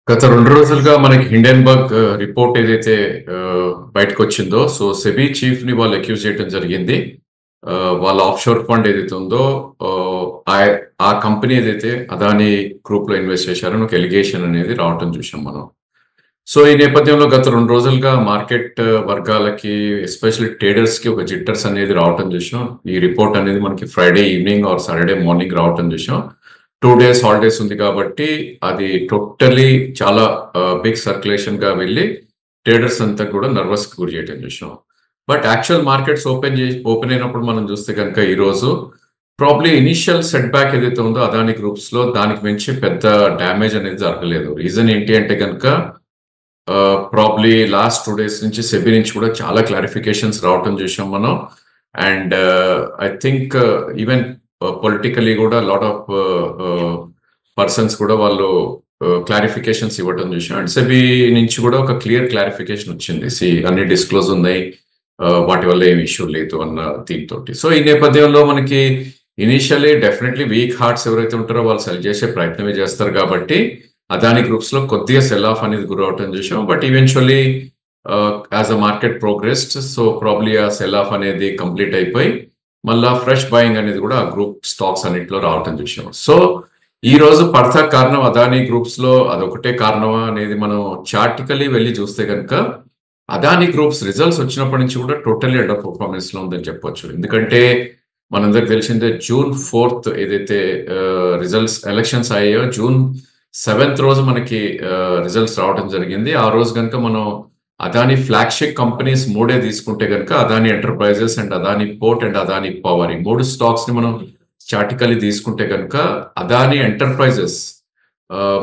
గత 2 రోజులుగా మనకి హిండెన్బర్గ్ రిపోర్ట్ ఏదైతే బయటకొచ్చిందో, సో సెబీ చీఫ్‌ని వాళ్ళు అక్యూజ్ చేయడం జరిగింది. వాళ్ళ ఆఫ్‌షోర్ ఫండ్ ఏదైతే ఉందో ఆహ్, ఆ కంపెనీ ఏదైతే అదానీ గ్రూప్‌లో ఇన్వెస్ట్ చేశారని ఒక ఎలిగేషన్ అనేది రావటం చూసాం మనం. సో ఈ నేపథ్యంలో గత 2 రోజులుగా మార్కెట్ వర్గాలకి ఎస్పెషల్లీ ట్రేడర్స్‌కి ఒక జిట్టర్స్ అనేది రావటం చూసాం. ఈ రిపోర్ట్ అనేది మనకి Friday evening or Saturday morning రావటం చూసాం. 2 డేస్ హాలిడేస్ ఉంది కాబట్టి అది టోటల్లీ చాలా బిగ్ సర్క్యులేషన్‌గా వెళ్ళి ట్రేడర్స్ అంతా కూడా నర్వస్‌కి గురి చేయటం చూసాం. బట్ యాక్చువల్ మార్కెట్స్ ఓపెన్ అయినప్పుడు మనం చూస్తే గనుక ఈరోజు ప్రాబ్లీ ఇనీషియల్ సెట్ బ్యాక్ ఏదైతే ఉందో అదానీ గ్రూప్స్‌లో దానికి మించి పెద్ద డ్యామేజ్ అనేది జరగలేదు. రీజన్ ఏంటి అంటే గనుక ప్రాబ్లీ లాస్ట్ 2 డేస్ నుంచి సెబీ నుంచి కూడా చాలా క్లారిఫికేషన్స్ రావటం చూసాం మనం. And I think even politically కూడా లాట్ ఆఫ్ పర్సన్స్ కూడా వాళ్ళు క్లారిఫికేషన్స్ ఇవ్వటం చూసాం. అండ్ సెబీ నుంచి కూడా ఒక క్లియర్ క్లారిఫికేషన్ వచ్చింది. అన్ని డిస్క్లోజ్ ఉన్నాయి, వాటి వల్ల ఏం ఇష్యూ లేదు అన్న దీంతో. సో ఈ నేపథ్యంలో మనకి ఇనీషియలీ డెఫినెట్లీ వీక్ హార్ట్స్ ఎవరైతే ఉంటారో వాళ్ళు సెల్ చేసే ప్రయత్నమే చేస్తారు కాబట్టి అదానీ గ్రూప్స్ లో కొద్దిగా సెల్ ఆఫ్ అనేది గురవటం చూసాం. But eventually as a market progressed, so probably ఆ సెల్ ఆఫ్ అనేది కంప్లీట్ అయిపోయి మళ్ళా ఫ్రెష్ బయింగ్ అనేది కూడా ఆ గ్రూప్ స్టాక్స్ అన్నింటిలో రావటం చూసాం. సో ఈ రోజు పడతా కారణం అదానీ గ్రూప్స్ లో అదొకటే కారణమా అనేది మనం చార్టికలీ వెళ్ళి చూస్తే కనుక అదానీ గ్రూప్స్ రిజల్ట్స్ వచ్చినప్పటి నుంచి కూడా టోటల్లీ అండర్ పర్ఫార్మెన్స్ లో ఉందని చెప్పొచ్చు. ఎందుకంటే మనందరికి తెలిసిందే June 4th ఏదైతే రిజల్ట్స్ ఎలక్షన్స్ అయ్యాయో June 7th రోజు మనకి రిజల్ట్స్ రావడం జరిగింది. ఆ రోజు కనుక మనం అదానీ ఫ్లాగ్షిప్ కంపెనీస్ మూడే తీసుకుంటే కనుక Adani enterprises and Adani port and Adani power, ఈ 3 స్టాక్స్ ని మనం చార్టికల్లీ తీసుకుంటే కనుక అదానీ ఎంటర్ప్రైజెస్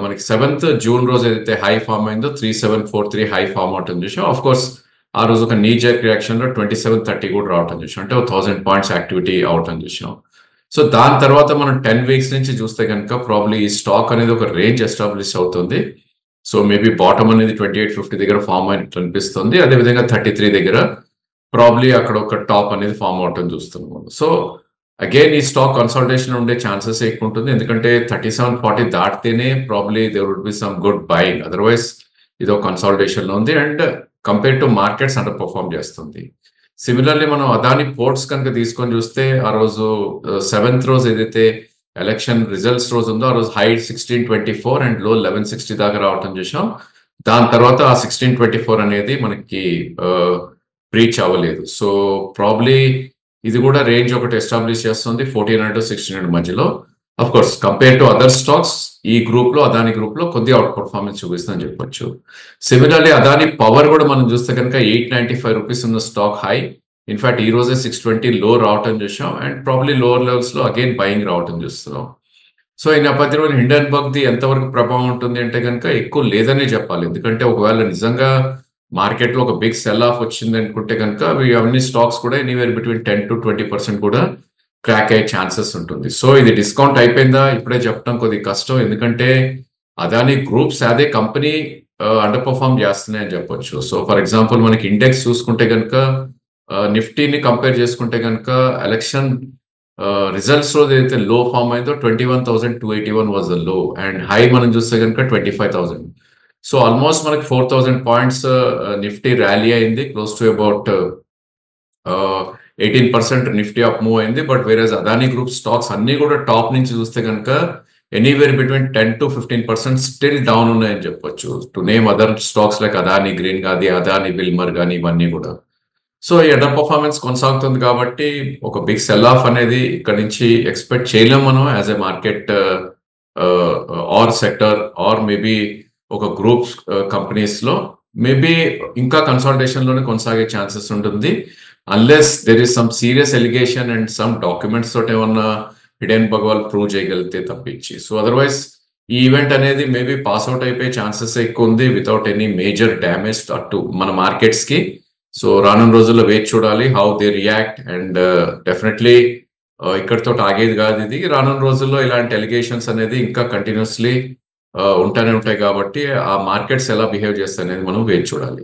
మనకి 7th జూన్ రోజు ఏదైతే హై ఫామ్ అయిందో 3743 హై ఫామ్ అవటం చూసాం. ఆఫ్ కోర్స్ ఆ రోజు ఒక నీ జెక్ రియాక్షన్ లో 2730 కూడా రావటం చూసాం. అంటే 1000 పాయింట్స్ యాక్టివిటీ అవటం చూసాం. సో దాని తర్వాత మనం 10 వీక్స్ నుంచి చూస్తే కనుక ప్రాబ్లీ ఈ స్టాక్ అనేది ఒక రేంజ్ ఎస్టాబ్లిష్ అవుతుంది. సో మేబీ బాటమ్ అనేది 2850 దగ్గర ఫామ్ అయినట్టు అనిపిస్తుంది. అదేవిధంగా 33 దగ్గర ప్రాబ్లీ అక్కడ ఒక టాప్ అనేది ఫామ్ అవటం చూస్తున్నాం. సో అగైన్ ఈ స్టాక్ కన్సల్టేషన్ ఉండే ఛాన్సెస్ ఎక్కువ ఉంటుంది. ఎందుకంటే 3740 దాటితేనే probably there would be some good buying. Otherwise ఇది ఒక కన్సల్టేషన్ లో ఉంది and compare to markets underperform చేస్తుంది. సిమిలర్లీ మనం అదానీ పోర్ట్స్ కనుక తీసుకొని చూస్తే ఆ రోజు 7th రోజు ఏదైతే ఎలక్షన్ రిజల్ట్స్ రోజు ఉందో ఆ రోజు హై 1624 అండ్ లో 1160 దాకా రావటం చూసాం. దాని తర్వాత ఆ 1624 అనేది మనకి బ్రీచ్ అవ్వలేదు. సో ప్రాబ్లీ ఇది కూడా రేంజ్ ఒకటి ఎస్టాబ్లిష్ చేస్తుంది 1400 to 1600 మధ్యలో. Of course compare to other stocks ఈ గ్రూప్ లో అదానీ గ్రూప్ లో కొద్దిగా అవుట్ పర్ఫార్మెన్స్ చూపిస్తుందని చెప్పొచ్చు. సిమిలర్లీ అదానీ పవర్ కూడా మనం చూస్తే కనుక 895 రూపీస్ ఉన్న స్టాక్ హై, ఇన్ఫాక్ట్ ఈ రోజే 620 లో రావటం చూసాం అండ్ ప్రాబ్లీ లోవర్ లెవెల్స్ లో అగైన్ బయింగ్ రావటం చూస్తున్నాం. సో ఈ నేపథ్యంలో హిండెన్బర్గ్ ది ఎంతవరకు ప్రభావం ఉంటుంది అంటే కనుక ఎక్కువ లేదనే చెప్పాలి. ఎందుకంటే ఒకవేళ నిజంగా మార్కెట్ లో ఒక బిగ్ సెల్ ఆఫ్ వచ్చింది అనుకుంటే కనుక అవన్నీ స్టాక్స్ కూడా ఎనీవేర్ బిట్వీన్ 10 to 20% కూడా క్రాక్ అయ్యే ఛాన్సెస్ ఉంటుంది. సో ఇది డిస్కౌంట్ అయిపోయిందా ఇప్పుడే చెప్పడం కొద్దిగా కష్టం. ఎందుకంటే అదానీ గ్రూప్స్ అదే కంపెనీ అండర్ పర్ఫార్మ్ చేస్తున్నాయని చెప్పొచ్చు. సో ఫర్ ఎగ్జాంపుల్ మనకి ఇండెక్స్ చూసుకుంటే కనుక నిఫ్టీని కంపేర్ చేసుకుంటే కనుక ఎలక్షన్ రిజల్ట్స్ రోజు ఏదైతే లో ఫామ్ అయిందో 21,281 was the low and high మనం చూస్తే కనుక 25,000. సో ఆల్మోస్ట్ మనకి 4000 పాయింట్స్ నిఫ్టీ ర్యాలీ అయింది, close to about 18% Nifty up move అయింది. బట్ వేరేజ్ అదానీ గ్రూప్ స్టాక్స్ అన్ని కూడా టాప్ నుంచి చూస్తే కనుక anywhere between 10 to 15% still down ఉన్నాయని చెప్పొచ్చు. To name other stocks like Adani green కానీ అదానీ బిల్మర్ కానీ ఇవన్నీ కూడా. సో ఈ అండర్ పర్ఫార్మెన్స్ కొనసాగుతుంది కాబట్టి ఒక బిగ్ సెల్ ఆఫ్ అనేది ఇక్కడ నుంచి ఎక్స్పెక్ట్ చేయలేం మనం as a market or sector or maybe ఒక గ్రూప్ కంపెనీస్ లో మేబీ ఇంకా కన్సల్టేషన్ లోనే కొనసాగే ఛాన్సెస్ ఉంటుంది. Unless there is some serious allegation and some documents తోటి ఏమన్నా హిడెన్బర్గ్ వాళ్ళు ప్రూవ్ చేయగలిగితే తప్పించి. సో అదర్వైజ్ ఈ ఈవెంట్ అనేది మేబీ పాస్అవుట్ అయిపోయే ఛాన్సెస్ ఎక్కువ ఉంది వితౌట్ ఎనీ మేజర్ డ్యామేజ్ అటు మన మార్కెట్స్ కి. సో రానున్న రోజుల్లో వేచి చూడాలి how they react and definitely ఇక్కడితో ఆగేది కాదు ఇది. రానున్న రోజుల్లో ఇలాంటి ఎలిగేషన్స్ అనేది ఇంకా కంటిన్యూస్లీ ఉంటానే ఉంటాయి కాబట్టి ఆ మార్కెట్స్ ఎలా బిహేవ్ చేస్తాయి అనేది మనం వేచి చూడాలి.